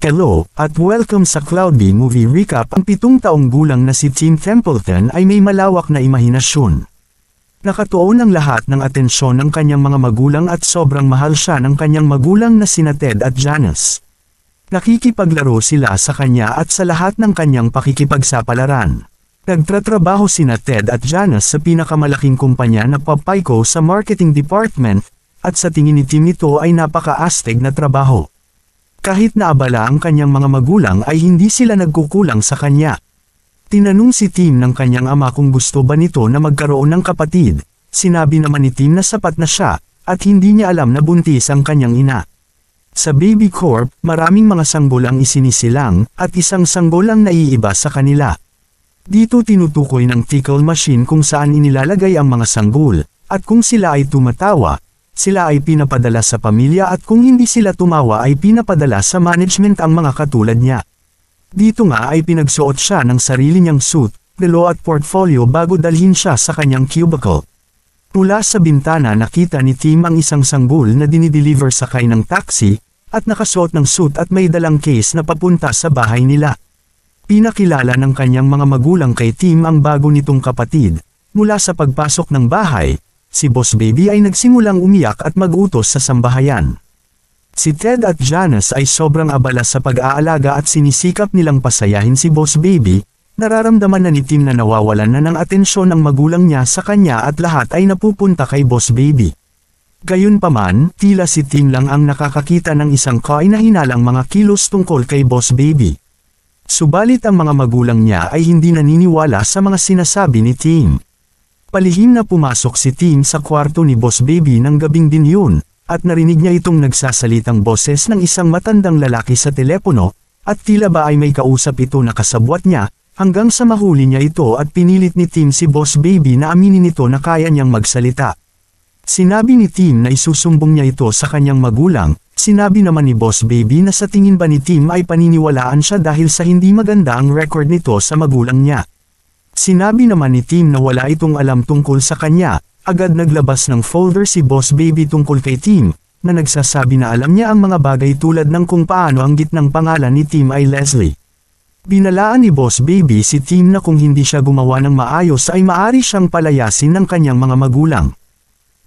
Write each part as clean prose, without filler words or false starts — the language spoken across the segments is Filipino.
Hello, at welcome sa Cloudy Movie Recap. Ang 7 taong gulang na si Tim Templeton ay may malawak na imahinasyon. Nakatuon ang lahat ng atensyon ng kanyang mga magulang at sobrang mahal siya ng kanyang magulang na sina Ted at Janice. Nakikipaglaro sila sa kanya at sa lahat ng kanyang pakikipagsapalaran. Nagtatrabaho sina Ted at Janice sa pinakamalaking kumpanya na Papayco sa marketing department, at sa tingin ni Tim ito ay napaka-astig na trabaho. Kahit na abala ang kanyang mga magulang ay hindi sila nagkukulang sa kanya. Tinanong si Tim ng kanyang ama kung gusto ba nito na magkaroon ng kapatid. Sinabi naman ni Tim na sapat na siya, at hindi niya alam na buntis ang kanyang ina. Sa Baby Corp, maraming mga sanggol ang isinisilang, at isang sanggol ang naiiba sa kanila. Dito tinutukoy ng tickle machine kung saan inilalagay ang mga sanggol, at kung sila ay tumatawa, sila ay pinapadala sa pamilya at kung hindi sila tumawa ay pinapadala sa management ang mga katulad niya. Dito nga ay pinagsuot siya ng sarili niyang suit, relo at portfolio bago dalhin siya sa kanyang cubicle. Mula sa bintana nakita ni Tim ang isang sanggol na dinideliver sakay ng taxi, at nakasuot ng suit at may dalang case na papunta sa bahay nila. Pinakilala ng kanyang mga magulang kay Tim ang bago nitong kapatid. Mula sa pagpasok ng bahay, si Boss Baby ay nagsimulang umiyak at mag-utos sa sambahayan. Si Ted at Janice ay sobrang abala sa pag-aalaga at sinisikap nilang pasayahin si Boss Baby. Nararamdaman na ni Tim na nawawalan na ng atensyon ang magulang niya sa kanya at lahat ay napupunta kay Boss Baby. Gayunpaman, tila si Tim lang ang nakakakita ng isang kahina-hinalang mga kilos tungkol kay Boss Baby. Subalit ang mga magulang niya ay hindi naniniwala sa mga sinasabi ni Tim. Palihim na pumasok si Tim sa kwarto ni Boss Baby ng gabing din yun, at narinig niya itong nagsasalitang boses ng isang matandang lalaki sa telepono, at tila ba ay may kausap ito na kasabwat niya, hanggang sa mahuli niya ito at pinilit ni Tim si Boss Baby na aminin nito na kaya niyang magsalita. Sinabi ni Tim na isusumbong niya ito sa kanyang magulang. Sinabi naman ni Boss Baby na sa tingin ba ni Tim ay paniniwalaan siya dahil sa hindi maganda ang record nito sa magulang niya. Sinabi naman ni Tim na wala itong alam tungkol sa kanya. Agad naglabas ng folder si Boss Baby tungkol kay Tim, na nagsasabi na alam niya ang mga bagay tulad ng kung paano ang gitnang pangalan ni Tim ay Leslie. Binalaan ni Boss Baby si Tim na kung hindi siya gumawa ng maayos ay maari siyang palayasin ng kanyang mga magulang.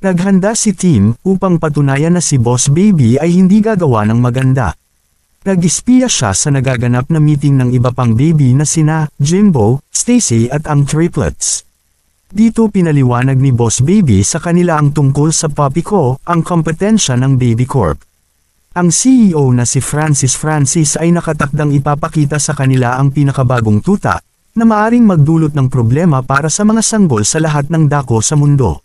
Naghanda si Tim upang patunayan na si Boss Baby ay hindi gagawa ng maganda. Nag-espiya siya sa nagaganap na meeting ng iba pang baby na sina Jimbo, Stacy at ang triplets. Dito pinaliwanag ni Boss Baby sa kanila ang tungkol sa Papayco, ang kompetensya ng Baby Corp. Ang CEO na si Francis ay nakatakdang ipapakita sa kanila ang pinakabagong tuta, na maaring magdulot ng problema para sa mga sanggol sa lahat ng dako sa mundo.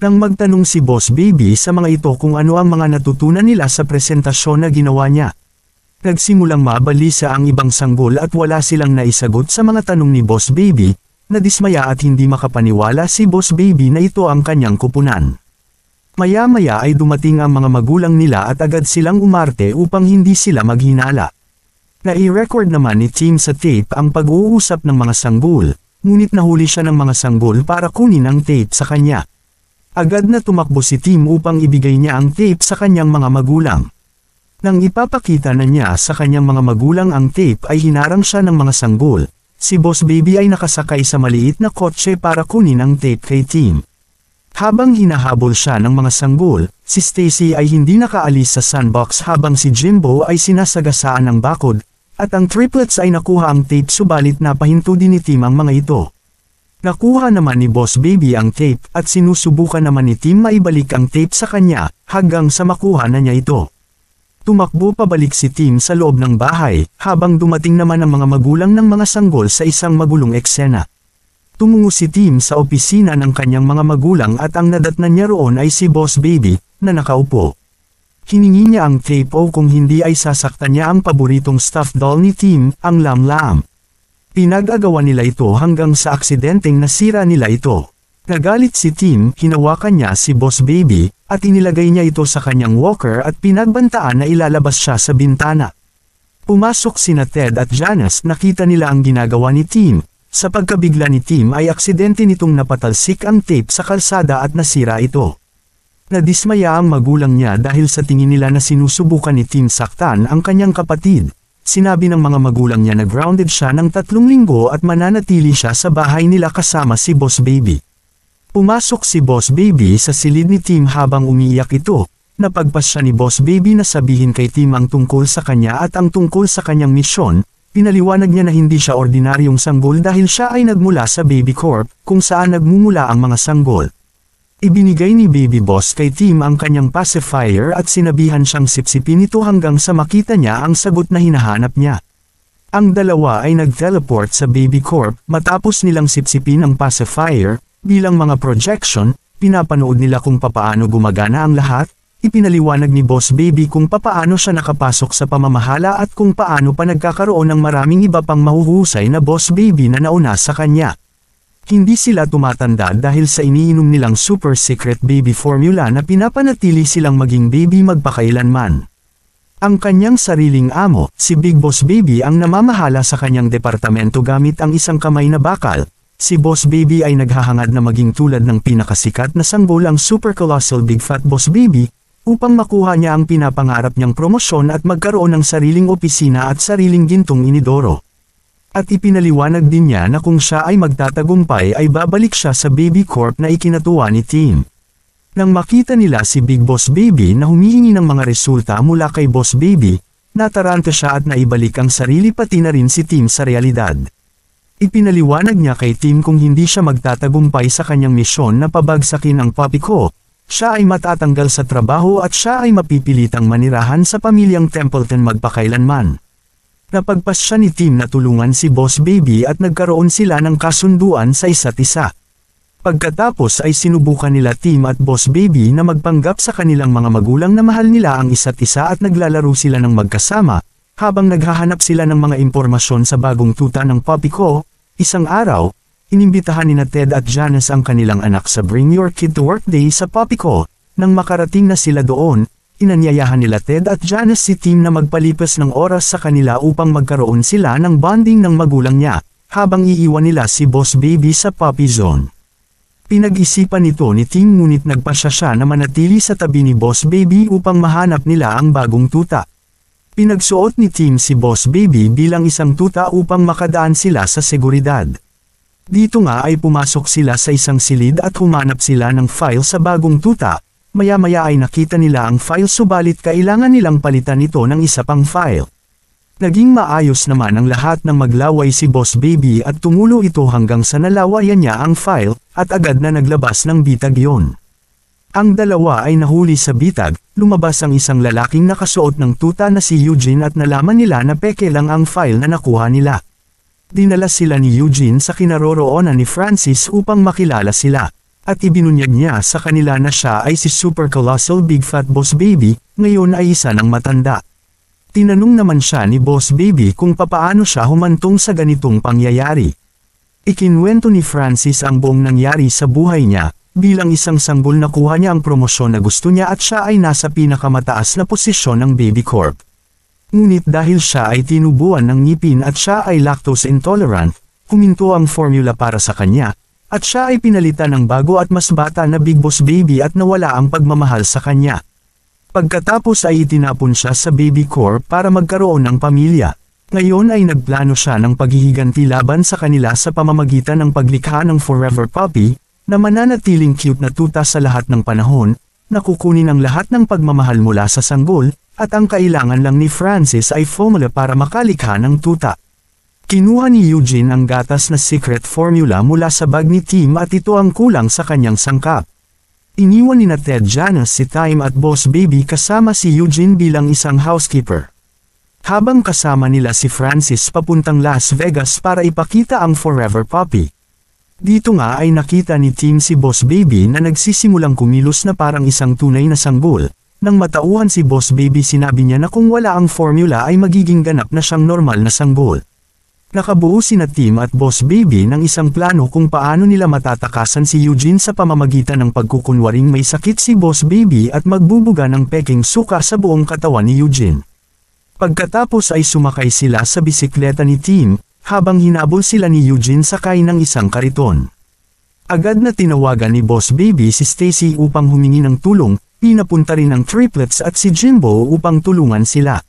Nang magtanong si Boss Baby sa mga ito kung ano ang mga natutunan nila sa presentasyon na ginawa niya, nagsimulang mabalisa ang ibang sanggol at wala silang naisagot sa mga tanong ni Boss Baby, nadismaya at hindi makapaniwala si Boss Baby na ito ang kanyang kupunan. Maya-maya ay dumating ang mga magulang nila at agad silang umarte upang hindi sila maghinala. Nai-record naman ni Tim sa tape ang pag-uusap ng mga sanggol, ngunit nahuli siya ng mga sanggol para kunin ang tape sa kanya. Agad na tumakbo si Tim upang ibigay niya ang tape sa kanyang mga magulang. Nang ipapakita na niya sa kanyang mga magulang ang tape ay hinarang siya ng mga sanggol. Si Boss Baby ay nakasakay sa maliit na kotse para kunin ang tape kay Tim. Habang hinahabol siya ng mga sanggol, si Stacy ay hindi nakaalis sa sandbox habang si Jimbo ay sinasagasaan ng bakod, at ang triplets ay nakuha ang tape subalit napahinto din ni Tim ang mga ito. Nakuha naman ni Boss Baby ang tape at sinusubukan naman ni Tim maibalik ang tape sa kanya hanggang sa makuha na niya ito. Tumakbo pabalik si Tim sa loob ng bahay, habang dumating naman ang mga magulang ng mga sanggol sa isang magulong eksena. Tumungo si Tim sa opisina ng kanyang mga magulang at ang nadatnan niya roon ay si Boss Baby, na nakaupo. Hiningi niya ang tape o kung hindi ay sasaktan niya ang paboritong stuffed doll ni Tim, ang lam-lam. Pinag-agawa nila ito hanggang sa aksidenteng nasira nila ito. Nagalit si Tim, hinawakan niya si Boss Baby, at inilagay niya ito sa kanyang walker at pinagbantaan na ilalabas siya sa bintana. Pumasok sina Ted at Janice, nakita nila ang ginagawa ni Tim. Sa pagkabigla ni Tim ay aksidente nitong napatalsik ang tape sa kalsada at nasira ito. Nadismaya ang magulang niya dahil sa tingin nila na sinusubukan ni Tim saktan ang kanyang kapatid. sinabi ng mga magulang niya na grounded siya ng 3 linggo at mananatili siya sa bahay nila kasama si Boss Baby. Pumasok si Boss Baby sa silid ni Tim habang umiiyak ito. Napagpas siya ni Boss Baby na sabihin kay Tim ang tungkol sa kanya at ang tungkol sa kanyang misyon. Pinaliwanag niya na hindi siya ordinaryong sanggol dahil siya ay nagmula sa Baby Corp, kung saan nagmumula ang mga sanggol. Ibinigay ni Baby Boss kay Tim ang kanyang pacifier at sinabihan siyang sipsipin ito hanggang sa makita niya ang sagot na hinahanap niya. Ang dalawa ay nag-teleport sa Baby Corp matapos nilang sipsipin ang pacifier. Bilang mga projection, pinapanood nila kung papaano gumagana ang lahat. Ipinaliwanag ni Boss Baby kung papaano siya nakapasok sa pamamahala at kung paano pa nagkakaroon ng maraming iba pang mahuhusay na Boss Baby na nauna sa kanya. Hindi sila tumatanda dahil sa iniinom nilang super secret baby formula na pinapanatili silang maging baby magpakailanman. Ang kanyang sariling amo, si Big Boss Baby ang namamahala sa kanyang departamento gamit ang isang kamay na bakal. Si Boss Baby ay naghahangad na maging tulad ng pinakasikat na sanggol ang Super Colossal Big Fat Boss Baby, upang makuha niya ang pinapangarap niyang promosyon at magkaroon ng sariling opisina at sariling gintong inidoro. At ipinaliwanag din niya na kung siya ay magtatagumpay ay babalik siya sa Baby Corp na ikinatuwa ni Tim. Nang makita nila si Big Boss Baby na humihingi ng mga resulta mula kay Boss Baby, nataranta siya at naibalik ang sarili pati na rin si Tim sa realidad. Ipinaliwanag niya kay Tim kung hindi siya magtatagumpay sa kanyang misyon na pabagsakin ang papi ko, siya ay matatanggal sa trabaho at siya ay mapipilitang manirahan sa pamilyang Templeton magpakailanman. Napagpas siya ni Tim na tulungan si Boss Baby at nagkaroon sila ng kasunduan sa isa't isa. Pagkatapos ay sinubukan nila Tim at Boss Baby na magpanggap sa kanilang mga magulang na mahal nila ang isa't isa at naglalaro sila ng magkasama, habang naghahanap sila ng mga impormasyon sa bagong tuta ng papi ko. Isang araw, inimbitahan ni Ted at Janice ang kanilang anak sa Bring Your Kid to Work Day sa papi ko. Nang makarating na sila doon, inanyayahan nila Ted at Janice si Tim na magpalipas ng oras sa kanila upang magkaroon sila ng bonding ng magulang niya, habang iiwan nila si Boss Baby sa puppy zone. Pinag-isipan nito ni Tim ngunit nagpasya siya na manatili sa tabi ni Boss Baby upang mahanap nila ang bagong tuta. Pinagsuot ni Tim si Boss Baby bilang isang tuta upang makadaan sila sa seguridad. Dito nga ay pumasok sila sa isang silid at humanap sila ng file sa bagong tuta. Maya-maya ay nakita nila ang file subalit kailangan nilang palitan ito ng isa pang file. Naging maayos naman ang lahat nang maglaway si Boss Baby at tumulo ito hanggang sa nalawayan niya ang file at agad na naglabas ng bitag iyon. Ang dalawa ay nahuli sa bitag, lumabas ang isang lalaking nakasuot ng tuta na si Eugene at nalaman nila na peke lang ang file na nakuha nila. Dinala sila ni Eugene sa kinaroroonan ni Francis upang makilala sila. At ibinunyag niya sa kanila na siya ay si Super Colossal Big Fat Boss Baby, ngayon ay isa ng matanda. Tinanong naman siya ni Boss Baby kung papaano siya humantong sa ganitong pangyayari. Ikinwento ni Francis ang buong nangyari sa buhay niya, bilang isang sanggol nakuha niya ang promosyon na gusto niya at siya ay nasa pinakamataas na posisyon ng Baby Corp. Ngunit dahil siya ay tinubuan ng ngipin at siya ay lactose intolerant, huminto ang formula para sa kanya, at siya ay pinalitan ng bago at mas bata na Big Boss Baby at nawala ang pagmamahal sa kanya. Pagkatapos ay itinapon siya sa Baby Corp para magkaroon ng pamilya. Ngayon ay nagplano siya ng paghihiganti laban sa kanila sa pamamagitan ng paglikha ng Forever Puppy, na mananatiling cute na tuta sa lahat ng panahon, na kukunin ang lahat ng pagmamahal mula sa sanggol, at ang kailangan lang ni Francis ay formula para makalikha ng tuta. Kinuha ni Eugene ang gatas na secret formula mula sa bag ni Tim at ito ang kulang sa kanyang sangkap. Iniwan ni Ted Janice si Tim at Boss Baby kasama si Eugene bilang isang housekeeper. Habang kasama nila si Francis papuntang Las Vegas para ipakita ang Forever Puppy. Dito nga ay nakita ni Tim si Boss Baby na nagsisimulang kumilos na parang isang tunay na sanggol. Nang matauhan si Boss Baby sinabi niya na kung wala ang formula ay magiging ganap na siyang normal na sanggol. Nakabuo sina Tim at Boss Baby ng isang plano kung paano nila matatakasan si Eugene sa pamamagitan ng pagkukunwaring may sakit si Boss Baby at magbubuga ng peking suka sa buong katawan ni Eugene. Pagkatapos ay sumakay sila sa bisikleta ni Tim, habang hinabol sila ni Eugene sakay ng isang kariton. Agad na tinawagan ni Boss Baby si Stacy upang humingi ng tulong, pinapunta rin ang triplets at si Jimbo upang tulungan sila.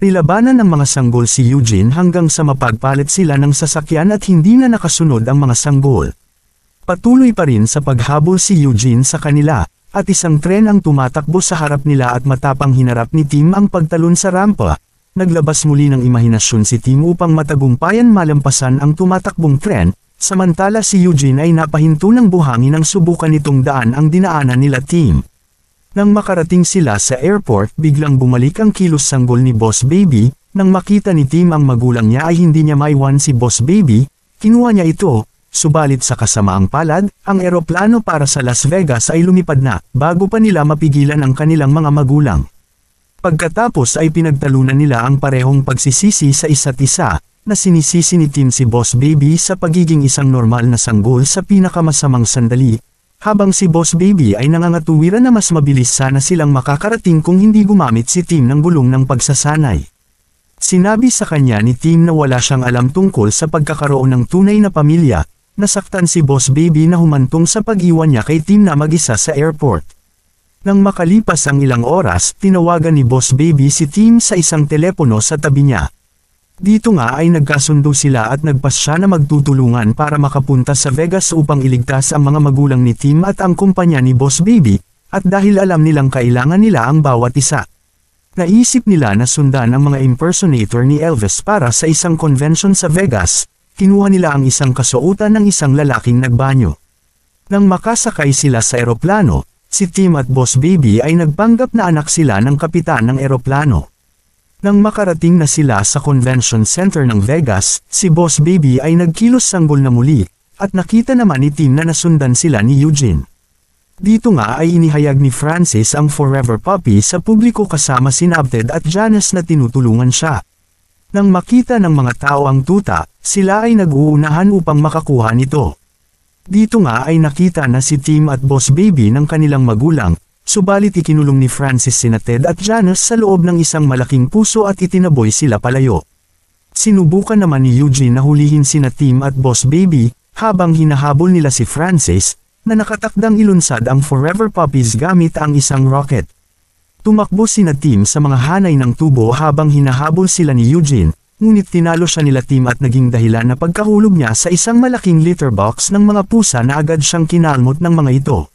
Nilabanan ng mga sanggol si Eugene hanggang sa mapagpalit sila ng sasakyan at hindi na nakasunod ang mga sanggol. Patuloy pa rin sa paghabol si Eugene sa kanila, at isang tren ang tumatakbo sa harap nila at matapang hinarap ni Tim ang pagtalon sa rampa. Naglabas muli ng imahinasyon si Tim upang matagumpayan malampasan ang tumatakbong tren, samantala si Eugene ay napahinto ng buhangin nang subukan nitong daan ang dinaanan nila Tim. Nang makarating sila sa airport, biglang bumalik ang kilos sanggol ni Boss Baby. Nang makita ni Tim ang magulang niya ay hindi niya maiwan si Boss Baby, kinuha niya ito, subalit sa kasamaang palad, ang eroplano para sa Las Vegas ay lumipad na, bago pa nila mapigilan ang kanilang mga magulang. Pagkatapos ay pinagtalunan nila ang parehong pagsisisi sa isa't isa, na sinisisi ni Tim si Boss Baby sa pagiging isang normal na sanggol sa pinakamasamang sandali, habang si Boss Baby ay nangangatuwiran na mas mabilis sana silang makakarating kung hindi gumamit si Tim ng gulong ng pagsasanay. Sinabi sa kanya ni Tim na wala siyang alam tungkol sa pagkakaroon ng tunay na pamilya. Nasaktan si Boss Baby na humantong sa pag-iwan niya kay Tim na mag-isa sa airport. Nang makalipas ang ilang oras, tinawagan ni Boss Baby si Tim sa isang telepono sa tabi niya. Dito nga ay nagkasundo sila at nagpasya na magtutulungan para makapunta sa Vegas upang iligtas ang mga magulang ni Tim at ang kumpanya ni Boss Baby, at dahil alam nilang kailangan nila ang bawat isa. Naisip nila na sundan ang mga impersonator ni Elvis para sa isang convention sa Vegas, kinuha nila ang isang kasuotan ng isang lalaking nagbanyo. Nang makasakay sila sa eroplano, si Tim at Boss Baby ay nagpanggap na anak sila ng kapitan ng eroplano. Nang makarating na sila sa convention center ng Vegas, si Boss Baby ay nagkilos sanggol na muli, at nakita naman ni Tim na nasundan sila ni Eugene. Dito nga ay inihayag ni Francis ang Forever Puppy sa publiko kasama si Ted at Janice na tinutulungan siya. Nang makita ng mga tao ang tuta, sila ay nag-uunahan upang makakuha nito. Dito nga ay nakita na si Tim at Boss Baby ng kanilang magulang, subalit ikinulong ni Francis sina Ted at Janice sa loob ng isang malaking puso at itinaboy sila palayo. Sinubukan naman ni Eugene na hulihin sina Tim at Boss Baby, habang hinahabol nila si Francis, na nakatakdang ilunsad ang Forever Puppies gamit ang isang rocket. Tumakbo sina Tim sa mga hanay ng tubo habang hinahabol sila ni Eugene, ngunit tinalo siya nila Tim at naging dahilan na pagkahulog niya sa isang malaking litter box ng mga pusa na agad siyang kinalmot ng mga ito.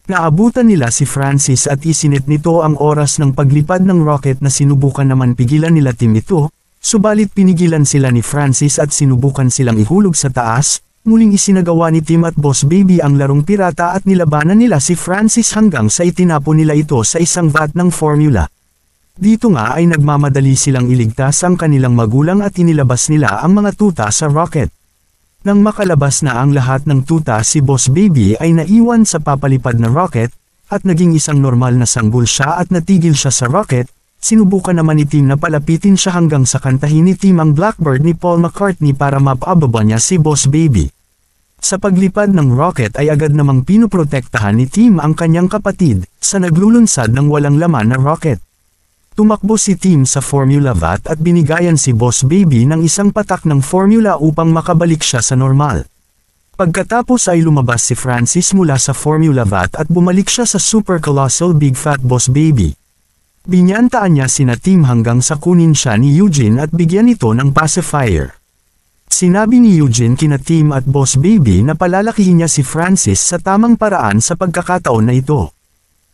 Naabutan nila si Francis at isinit nito ang oras ng paglipad ng rocket na sinubukan naman pigilan nila Tim ito, subalit pinigilan sila ni Francis at sinubukan silang ihulog sa taas. Muling isinagawa ni Tim at Boss Baby ang larong pirata at nilabanan nila si Francis hanggang sa itinapon nila ito sa isang vat ng formula. Dito nga ay nagmamadali silang iligtas ang kanilang magulang at inilabas nila ang mga tuta sa rocket. Nang makalabas na ang lahat ng tuta, si Boss Baby ay naiwan sa papalipad na rocket, at naging isang normal na sanggol siya at natigil siya sa rocket. Sinubukan naman ni Tim na palapitin siya hanggang sa kantahin ni Tim ang Blackbird ni Paul McCartney para mapababa niya si Boss Baby. Sa paglipad ng rocket ay agad namang pinoprotektahan ni Tim ang kanyang kapatid, sa naglulunsad ng walang laman na rocket. Tumakbo si Tim sa formula vat at binigayan si Boss Baby ng isang patak ng formula upang makabalik siya sa normal. Pagkatapos ay lumabas si Francis mula sa formula vat at bumalik siya sa Super Colossal Big Fat Boss Baby. Binyantaan niya sina Tim hanggang sa kunin siya ni Eugene at bigyan ito ng pacifier. Sinabi ni Eugene kina Tim at Boss Baby na palalakihin niya si Francis sa tamang paraan sa pagkakataon na ito.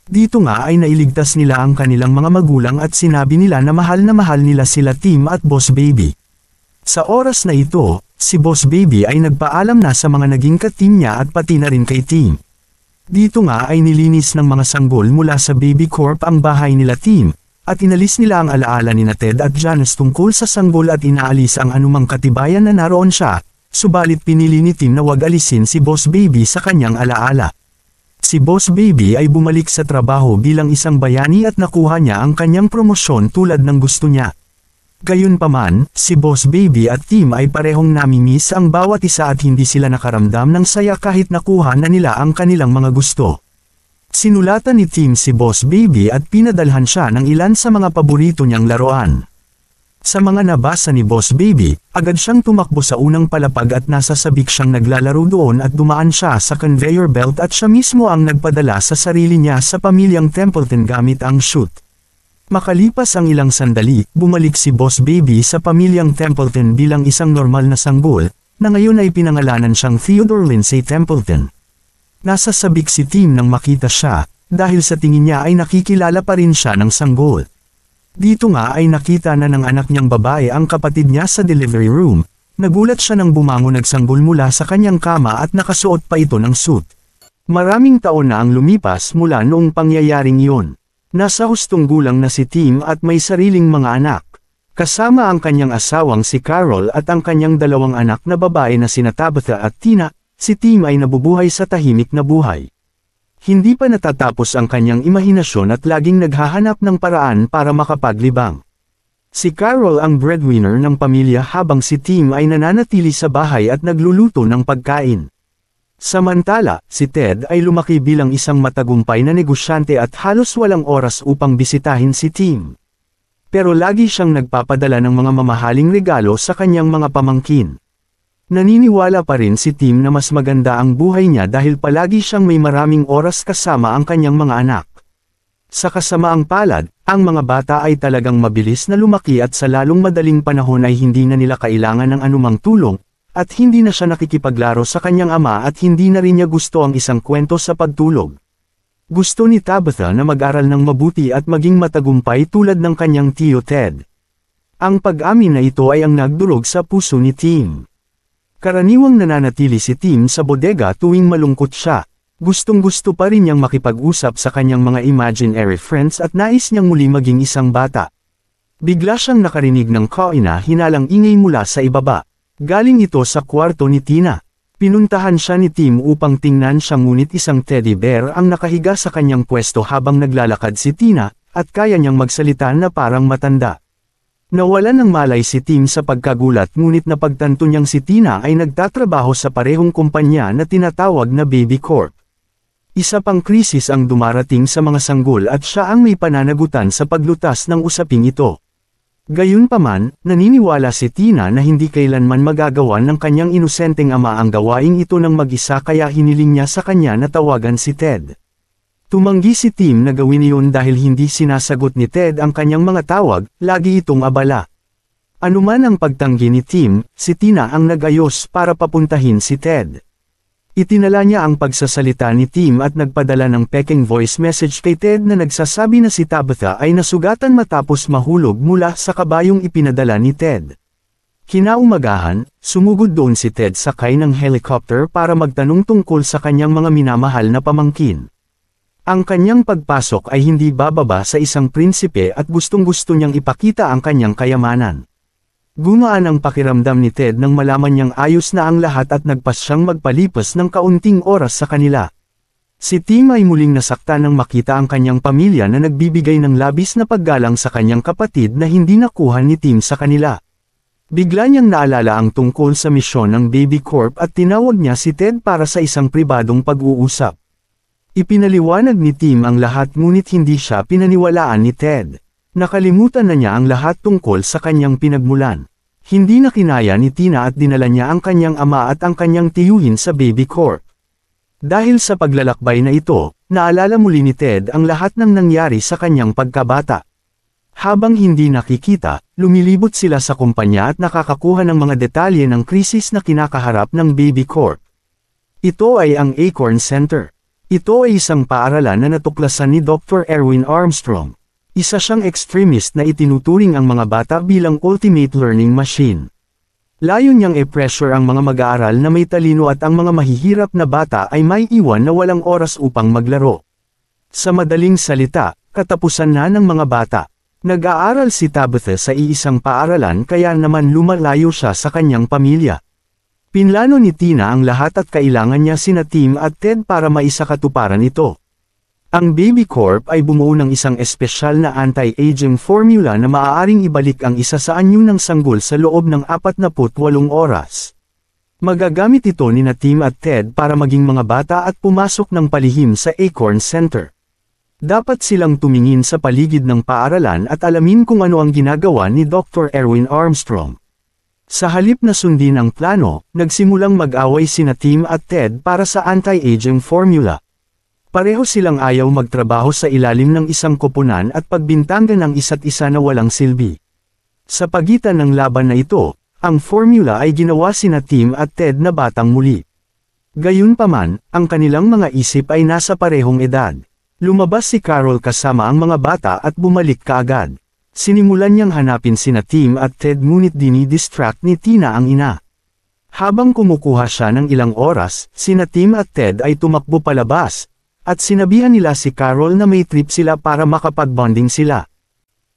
Dito nga ay nailigtas nila ang kanilang mga magulang at sinabi nila na mahal nila sila Tim at Boss Baby. Sa oras na ito, si Boss Baby ay nagpaalam na sa mga naging ka-team niya at pati na rin kay Tim. Dito nga ay nilinis ng mga sanggol mula sa Baby Corp ang bahay nila Tim, at inalis nila ang alaala ni Ted at Janice tungkol sa sanggol at inaalis ang anumang katibayan na naroon siya, subalit pinili ni Tim na wag alisin si Boss Baby sa kanyang alaala. Si Boss Baby ay bumalik sa trabaho bilang isang bayani at nakuha niya ang kanyang promosyon tulad ng gusto niya. Gayunpaman, si Boss Baby at Tim ay parehong namimiss ang bawat isa at hindi sila nakaramdam ng saya kahit nakuha na nila ang kanilang mga gusto. Sinulatan ni Tim si Boss Baby at pinadalhan siya ng ilan sa mga paborito niyang laruan. Sa mga nabasa ni Boss Baby, agad siyang tumakbo sa unang palapag at nasa sabik siyang naglalaro doon at dumaan siya sa conveyor belt at siya mismo ang nagpadala sa sarili niya sa pamilyang Templeton gamit ang chute. Makalipas ang ilang sandali, bumalik si Boss Baby sa pamilyang Templeton bilang isang normal na sanggol, na ngayon ay pinangalanan siyang Theodore Lindsay Templeton. Nasasabik si Tim nang makita siya, dahil sa tingin niya ay nakikilala pa rin siya ng sanggol. Dito nga ay nakita na ng anak niyang babae ang kapatid niya sa delivery room. Nagulat siya nang bumangon nagsanggol mula sa kanyang kama at nakasuot pa ito ng suit. Maraming taon na ang lumipas mula noong pangyayaring iyon. Nasa hustong gulang na si Tim at may sariling mga anak. Kasama ang kanyang asawang si Carol at ang kanyang dalawang anak na babae na sina Tabitha at Tina, si Tim ay nabubuhay sa tahimik na buhay. Hindi pa natatapos ang kanyang imahinasyon at laging naghahanap ng paraan para makapaglibang. Si Carol ang breadwinner ng pamilya habang si Tim ay nananatili sa bahay at nagluluto ng pagkain. Samantala, si Ted ay lumaki bilang isang matagumpay na negosyante at halos walang oras upang bisitahin si Tim. Pero lagi siyang nagpapadala ng mga mamahaling regalo sa kanyang mga pamangkin. Naniniwala pa rin si Tim na mas maganda ang buhay niya dahil palagi siyang may maraming oras kasama ang kanyang mga anak. Sa kasamaang palad, ang mga bata ay talagang mabilis na lumaki at sa lalong madaling panahon ay hindi na nila kailangan ng anumang tulong, at hindi na siya nakikipaglaro sa kanyang ama at hindi na rin niya gusto ang isang kwento sa pagtulog. Gusto ni Tabitha na mag-aral ng mabuti at maging matagumpay tulad ng kanyang tiyo Ted. Ang pag-amin na ito ay ang nagdurog sa puso ni Tim. Karaniwang nananatili si Tim sa bodega tuwing malungkot siya. Gustong-gusto pa rin niyang makipag-usap sa kanyang mga imaginary friends at nais niyang muli maging isang bata. Bigla siyang nakarinig ng kaina-hinalang ingay mula sa ibaba. Galing ito sa kwarto ni Tina. Pinuntahan siya ni Tim upang tingnan siya ngunit isang teddy bear ang nakahiga sa kanyang pwesto habang naglalakad si Tina, at kaya niyang magsalita na parang matanda. Nawalan ng malay si Tim sa pagkagulat ngunit napagtanto niyang si Tina ay nagtatrabaho sa parehong kumpanya na tinatawag na Baby Corp. Isa pang krisis ang dumarating sa mga sanggol at siya ang may pananagutan sa paglutas ng usaping ito. Gayunpaman, naniniwala si Tina na hindi kailanman magagawa ng kanyang inosenteng ama ang gawaing ito ng mag-isa kaya hiniling niya sa kanya na tawagan si Ted. Tumanggi si Tim na gawin iyon dahil hindi sinasagot ni Ted ang kanyang mga tawag, lagi itong abala. Anuman ang pagtanggi ni Tim, si Tina ang nag-ayos para papuntahin si Ted. Itinala niya ang pagsasalita ni Tim at nagpadala ng peking voice message kay Ted na nagsasabi na si Tabitha ay nasugatan matapos mahulog mula sa kabayong ipinadala ni Ted. Kinaumagahan, sumugod doon si Ted sakay ng helicopter para magtanong tungkol sa kanyang mga minamahal na pamangkin. Ang kanyang pagpasok ay hindi bababa sa isang prinsipe at gustong-gusto niyang ipakita ang kanyang kayamanan. Gumaan ang pakiramdam ni Ted nang malaman niyang ayos na ang lahat at nagpas siyang magpalipas ng kaunting oras sa kanila. Si Tim ay muling nasaktan nang makita ang kanyang pamilya na nagbibigay ng labis na paggalang sa kanyang kapatid na hindi nakuha ni Tim sa kanila. Bigla niyang naalala ang tungkol sa misyon ng Baby Corp at tinawag niya si Ted para sa isang pribadong pag-uusap. Ipinaliwanag ni Tim ang lahat ngunit hindi siya pinaniwalaan ni Ted. Nakalimutan na niya ang lahat tungkol sa kanyang pinagmulan. Hindi na kinaya ni Tina at dinala niya ang kanyang ama at ang kanyang tiyuhin sa Baby Corp. Dahil sa paglalakbay na ito, naalala muli ni Ted ang lahat ng nangyari sa kanyang pagkabata. Habang hindi nakikita, lumilibot sila sa kumpanya at nakakakuha ng mga detalye ng krisis na kinakaharap ng Baby Corp. Ito ay ang Acorn Center. Ito ay isang paaralan na natuklasan ni Dr. Erwin Armstrong. Isa siyang extremist na itinuturing ang mga bata bilang ultimate learning machine. Layo niyang i-pressure ang mga mag-aaral na may talino at ang mga mahihirap na bata ay may iwan na walang oras upang maglaro. Sa madaling salita, katapusan na ng mga bata. Nag-aaral si Tabitha sa iisang paaralan kaya naman lumalayo siya sa kanyang pamilya. Pinlano ni Tina ang lahat at kailangan niya sina Tim at Ted para maisakatuparan ito. Ang Baby Corp ay bumuo ng isang espesyal na anti-aging formula na maaaring ibalik ang isa sa anyo ng sanggol sa loob ng 48 oras. Magagamit ito ni Tim at Ted para maging mga bata at pumasok ng palihim sa Acorn Center. Dapat silang tumingin sa paligid ng paaralan at alamin kung ano ang ginagawa ni Dr. Erwin Armstrong. Sa halip na sundin ang plano, nagsimulang mag-away sina Tim at Ted para sa anti-aging formula. Pareho silang ayaw magtrabaho sa ilalim ng isang koponan at pagbintangan ng isa't isa na walang silbi. Sa pagitan ng laban na ito, ang formula ay ginawa sina Tim at Ted na batang muli. Gayunpaman, ang kanilang mga isip ay nasa parehong edad. Lumabas si Carol kasama ang mga bata at bumalik kaagad. Sinimulan niyang hanapin sina Tim at Ted ngunit dinidistract ni Tina ang ina. Habang kumukuha siya ng ilang oras, sina Tim at Ted ay tumakbo palabas, at sinabihan nila si Carol na may trip sila para makapag-bonding sila.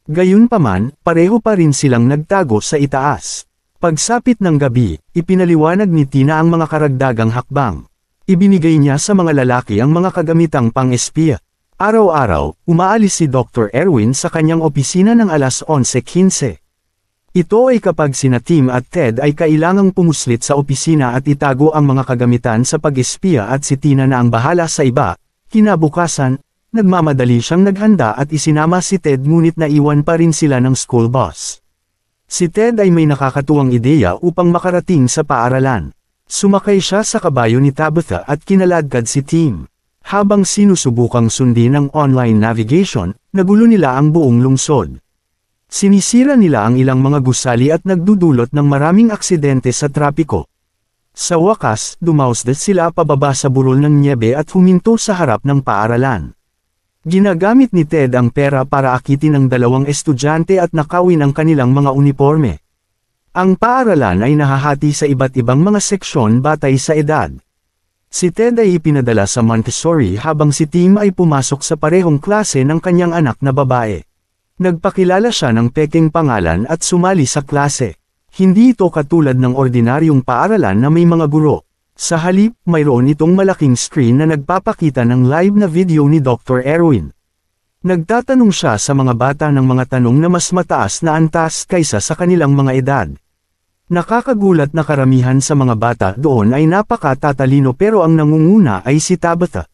Gayunpaman, pareho pa rin silang nagtago sa itaas. Pagsapit ng gabi, ipinaliwanag ni Tina ang mga karagdagang hakbang. Ibinigay niya sa mga lalaki ang mga kagamitang pang-espiya. Araw-araw, umaalis si Dr. Erwin sa kanyang opisina ng alas 11:15. Ito ay kapag sina Tim at Ted ay kailangang pumuslit sa opisina at itago ang mga kagamitan sa pag-espiya at si Tina na ang bahala sa iba. Kinabukasan, nagmamadali siyang naghanda at isinama si Ted ngunit naiwan pa rin sila ng school bus. Si Ted ay may nakakatuwang ideya upang makarating sa paaralan. Sumakay siya sa kabayo ni Tabitha at kinaladkad si Tim. Habang sinusubukang sundin ang online navigation, nagulo nila ang buong lungsod. Sinisira nila ang ilang mga gusali at nagdudulot ng maraming aksidente sa trapiko. Sa wakas, dumausdat sila pababa sa burol ng nyebe at huminto sa harap ng paaralan. Ginagamit ni Ted ang pera para akitin ang dalawang estudyante at nakawin ang kanilang mga uniforme. Ang paaralan ay nahahati sa iba't ibang mga seksyon batay sa edad. Si Ted ay ipinadala sa Montessori habang si Tim ay pumasok sa parehong klase ng kanyang anak na babae. Nagpakilala siya ng peking pangalan at sumali sa klase. Hindi ito katulad ng ordinaryong paaralan na may mga guro. Sa halip, mayroon itong malaking screen na nagpapakita ng live na video ni Dr. Erwin. Nagtatanong siya sa mga bata ng mga tanong na mas mataas na antas kaysa sa kanilang mga edad. Nakakagulat na karamihan sa mga bata doon ay napakatatalino pero ang nangunguna ay si Tabitha.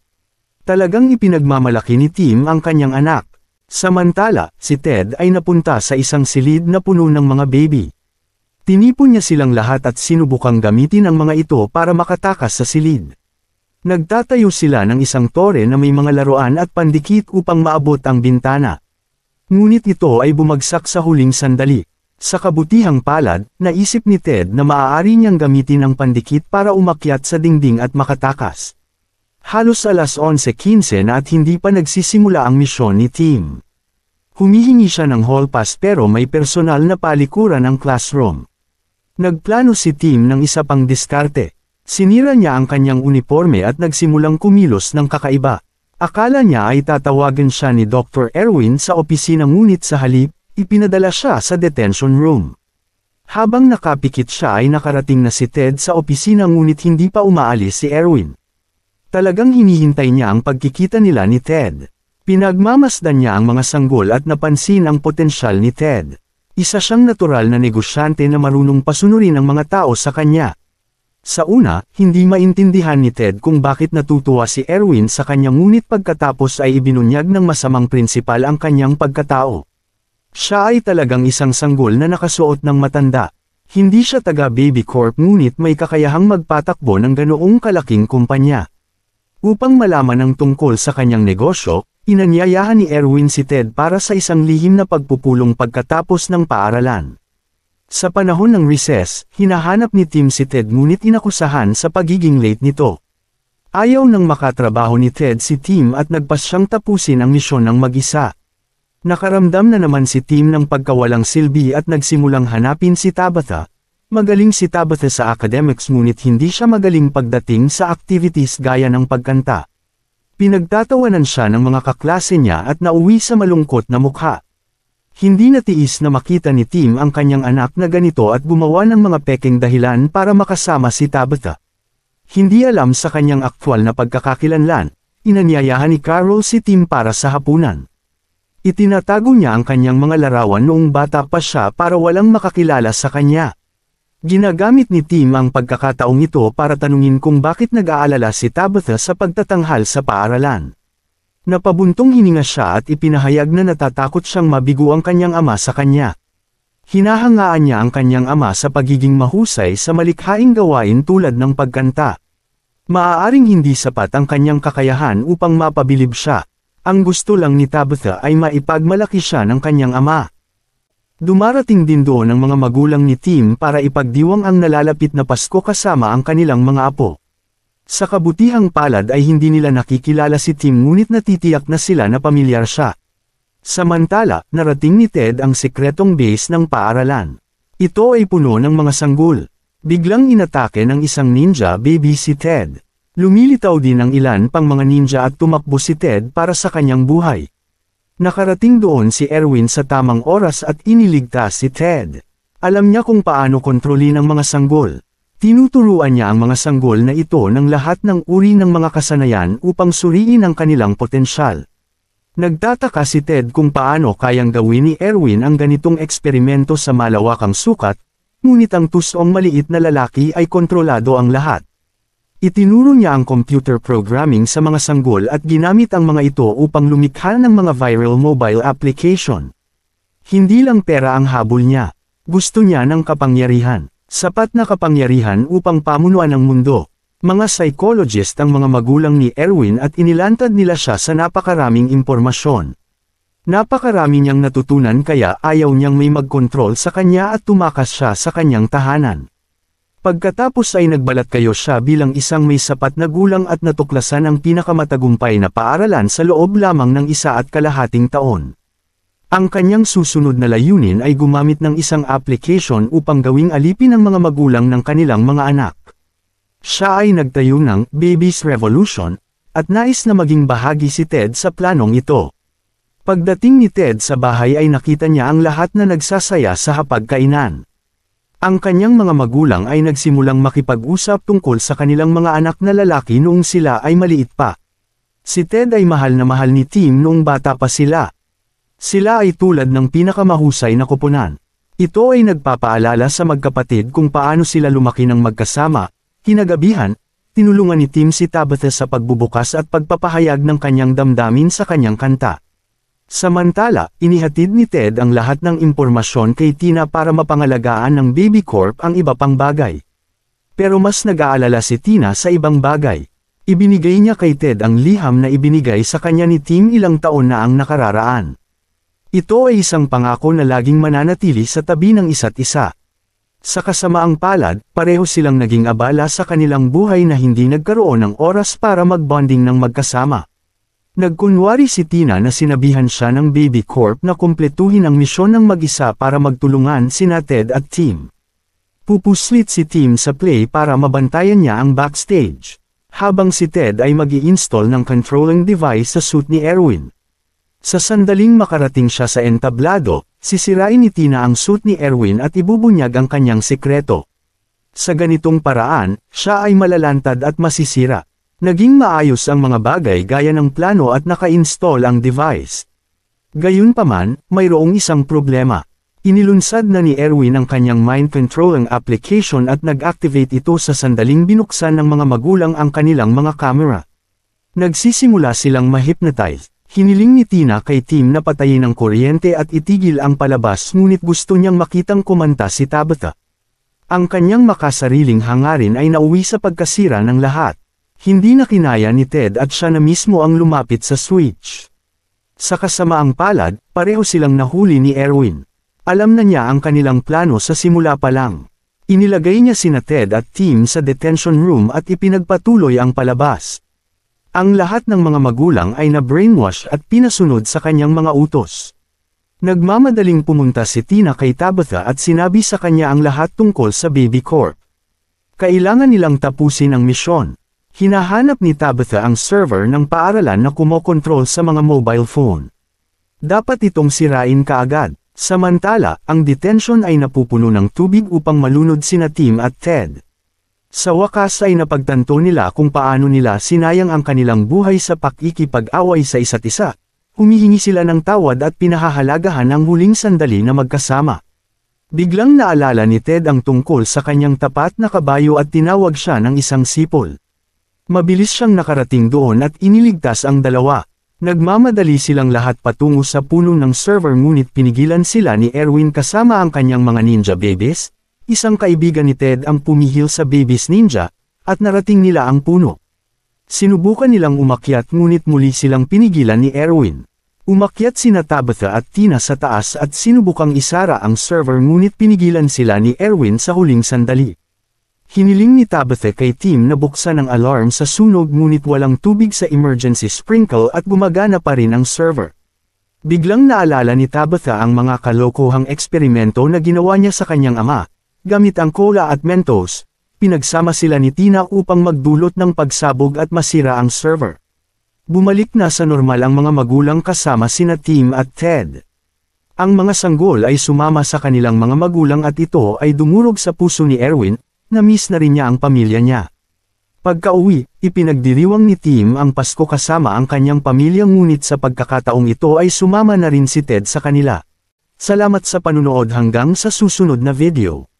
Talagang ipinagmamalaki ni Tim ang kanyang anak. Samantala, si Ted ay napunta sa isang silid na puno ng mga baby. Tinipon niya silang lahat at sinubukang gamitin ang mga ito para makatakas sa silid. Nagtatayo sila ng isang tore na may mga laruan at pandikit upang maabot ang bintana. Ngunit ito ay bumagsak sa huling sandali. Sa kabutihang palad, naisip ni Ted na maaari niyang gamitin ang pandikit para umakyat sa dingding at makatakas. Halos alas 11:15 na at hindi pa nagsisimula ang misyon ni Tim. Humihingi siya ng hall pass pero may personal na palikuran ang classroom. Nagplano si Tim ng isa pang diskarte. Sinira niya ang kanyang uniforme at nagsimulang kumilos ng kakaiba. Akala niya ay tatawagan siya ni Dr. Erwin sa opisina ngunit sa halip, ipinadala siya sa detention room. Habang nakapikit siya ay nakarating na si Ted sa opisina ngunit hindi pa umaalis si Erwin. Talagang hinihintay niya ang pagkikita nila ni Ted. Pinagmamasdan niya ang mga sanggol at napansin ang potensyal ni Ted. Isa siyang natural na negosyante na marunong pasunurin ang mga tao sa kanya. Sa una, hindi maintindihan ni Ted kung bakit natutuwa si Erwin sa kanya ngunit pagkatapos ay ibinunyag ng masamang prinsipal ang kanyang pagkatao. Siya ay talagang isang sanggol na nakasuot ng matanda. Hindi siya taga Baby Corp ngunit may kakayahang magpatakbo ng ganoong kalaking kumpanya. Upang malaman ang tungkol sa kanyang negosyo, inanyayahan ni Erwin si Ted para sa isang lihim na pagpupulong pagkatapos ng paaralan. Sa panahon ng recess, hinahanap ni Tim si Ted ngunit inakusahan sa pagiging late nito. Ayaw nang makatrabaho ni Ted si Tim at nagpas siyang tapusin ang misyon ng mag-isa. Nakaramdam na naman si Tim ng pagkawalang silbi at nagsimulang hanapin si Tabitha. Magaling si Tabitha sa academics ngunit hindi siya magaling pagdating sa activities gaya ng pagkanta. Pinagtatawanan siya ng mga kaklase niya at nauwi sa malungkot na mukha. Hindi natiis na makita ni Tim ang kanyang anak na ganito at gumawa ng mga peking dahilan para makasama si Tabitha. Hindi alam sa kanyang aktwal na pagkakakilanlan, inanyayahan ni Carol si Tim para sa hapunan. Itinatago niya ang kanyang mga larawan noong bata pa siya para walang makakilala sa kanya. Ginagamit ni Tim ang pagkakataong ito para tanungin kung bakit nag-aalala si Tabitha sa pagtatanghal sa paaralan. Napabuntong hininga siya at ipinahayag na natatakot siyang mabigo ang kanyang ama sa kanya. Hinahangaan niya ang kanyang ama sa pagiging mahusay sa malikhaing gawain tulad ng pagkanta. Maaaring hindi sapat ang kanyang kakayahan upang mapabilib siya. Ang gusto lang ni Tabitha ay maipagmalaki siya ng kanyang ama. Dumarating din doon ang mga magulang ni Tim para ipagdiwang ang nalalapit na Pasko kasama ang kanilang mga apo. Sa kabutihang palad ay hindi nila nakikilala si Tim ngunit natitiyak na sila na pamilyar siya. Samantala, narating ni Ted ang sekretong base ng paaralan. Ito ay puno ng mga sanggol. Biglang inatake ng isang ninja baby si Ted. Lumilitaw din ang ilan pang mga ninja at tumakbo si Ted para sa kanyang buhay. Nakarating doon si Erwin sa tamang oras at iniligtas si Ted. Alam niya kung paano kontrolin ang mga sanggol. Tinuturuan niya ang mga sanggol na ito ng lahat ng uri ng mga kasanayan upang suriin ang kanilang potensyal. Nagtataka si Ted kung paano kayang gawin ni Erwin ang ganitong eksperimento sa malawakang sukat, ngunit ang tusong maliit na lalaki ay kontrolado ang lahat. Itinuro niya ang computer programming sa mga sanggol at ginamit ang mga ito upang lumikha ng mga viral mobile application. Hindi lang pera ang habol niya. Gusto niya ng kapangyarihan. Sapat na kapangyarihan upang pamunuan ang mundo. Mga psychologist ang mga magulang ni Erwin at inilantad nila siya sa napakaraming impormasyon. Napakarami niyang natutunan kaya ayaw niyang may magkontrol sa kanya at tumakas siya sa kanyang tahanan. Pagkatapos ay nagbalat kayo siya bilang isang may sapat na gulang at natuklasan ang pinakamatagumpay na paaralan sa loob lamang ng 1.5 taon. Ang kanyang susunod na layunin ay gumamit ng isang application upang gawing alipin ang mga magulang ng kanilang mga anak. Siya ay nagtayo ng Babies Revolution, at nais na maging bahagi si Ted sa planong ito. Pagdating ni Ted sa bahay ay nakita niya ang lahat na nagsasaya sa hapagkainan. Ang kanyang mga magulang ay nagsimulang makipag-usap tungkol sa kanilang mga anak na lalaki noong sila ay maliit pa. Si Ted ay mahal na mahal ni Tim noong bata pa sila. Sila ay tulad ng pinakamahusay na koponan. Ito ay nagpapaalala sa magkapatid kung paano sila lumaki ng magkasama. Kinagabihan, tinulungan ni Tim si Tabitha sa pagbubukas at pagpapahayag ng kanyang damdamin sa kanyang kanta. Samantala, inihatid ni Ted ang lahat ng impormasyon kay Tina para mapangalagaan ng Baby Corp ang iba pang bagay. Pero mas nag-aalala si Tina sa ibang bagay. Ibinigay niya kay Ted ang liham na ibinigay sa kanya ni Tim ilang taon na ang nakararaan. Ito ay isang pangako na laging mananatili sa tabi ng isa't isa. Sa kasamaang palad, pareho silang naging abala sa kanilang buhay na hindi nagkaroon ng oras para mag-bonding ng magkasama. Nagkunwari si Tina na sinabihan siya ng Baby Corp na kumpletuhin ang misyon ng mag-isa para magtulungan sina Ted at Tim. Pupuslit si Tim sa play para mabantayan niya ang backstage, habang si Ted ay mag-i-install ng controlling device sa suit ni Erwin. Sa sandaling makarating siya sa entablado, sisirain ni Tina ang suit ni Erwin at ibubunyag ang kanyang sekreto. Sa ganitong paraan, siya ay malalantad at masisira. Naging maayos ang mga bagay gaya ng plano at naka-install ang device. Gayunpaman, mayroong isang problema. Inilunsad na ni Erwin ang kanyang mind-controlling application at nag-activate ito sa sandaling binuksan ng mga magulang ang kanilang mga camera. Nagsisimula silang ma-hypnotize. Hiniling ni Tina kay Tim na patayin ang kuryente at itigil ang palabas ngunit gusto niyang makitang kumanta si Tabitha. Ang kanyang makasariling hangarin ay nauwi sa pagkasira ng lahat. Hindi na kinaya ni Ted at siya na mismo ang lumapit sa switch. Sa kasamaang palad, pareho silang nahuli ni Erwin. Alam na niya ang kanilang plano sa simula pa lang. Inilagay niya sina Ted at Tim sa detention room at ipinagpatuloy ang palabas. Ang lahat ng mga magulang ay na-brainwash at pinasunod sa kanyang mga utos. Nagmamadaling pumunta si Tina kay Tabitha at sinabi sa kanya ang lahat tungkol sa Baby Corp. Kailangan nilang tapusin ang misyon. Hinahanap ni Tabitha ang server ng paaralan na kumokontrol sa mga mobile phone. Dapat itong sirain kaagad. Samantala, ang detention ay napupuno ng tubig upang malunod sina Tim at Ted. Sa wakas ay napagtanto nila kung paano nila sinayang ang kanilang buhay sa pakikipag-away sa isa't isa. Humihingi sila ng tawad at pinahahalagahan ang huling sandali na magkasama. Biglang naalala ni Ted ang tungkol sa kanyang tapat na kabayo at tinawag siya ng isang sipol. Mabilis siyang nakarating doon at iniligtas ang dalawa. Nagmamadali silang lahat patungo sa puno ng server ngunit pinigilan sila ni Erwin kasama ang kanyang mga ninja babies. Isang kaibigan ni Ted ang pumihil sa babies ninja, at narating nila ang puno. Sinubukan nilang umakyat ngunit muli silang pinigilan ni Erwin. Umakyat sina Tabitha at Tina sa taas at sinubukang isara ang server ngunit pinigilan sila ni Erwin sa huling sandali. Hiniling ni Tabitha kay Tim na buksan ang alarm sa sunog ngunit walang tubig sa emergency sprinkle at gumagana pa rin ang server. Biglang naalala ni Tabitha ang mga kalokohang eksperimento na ginawa niya sa kanyang ama. Gamit ang cola at Mentos, pinagsama sila ni Tina upang magdulot ng pagsabog at masira ang server. Bumalik na sa normal ang mga magulang kasama sina Tim at Ted. Ang mga sanggol ay sumama sa kanilang mga magulang at ito ay dumurog sa puso ni Erwin, na-miss na rin niya ang pamilya niya. Pagka-uwi, ipinagdiriwang ni Tim ang Pasko kasama ang kanyang pamilya ngunit sa pagkakataong ito ay sumama na rin si Ted sa kanila. Salamat sa panunood hanggang sa susunod na video.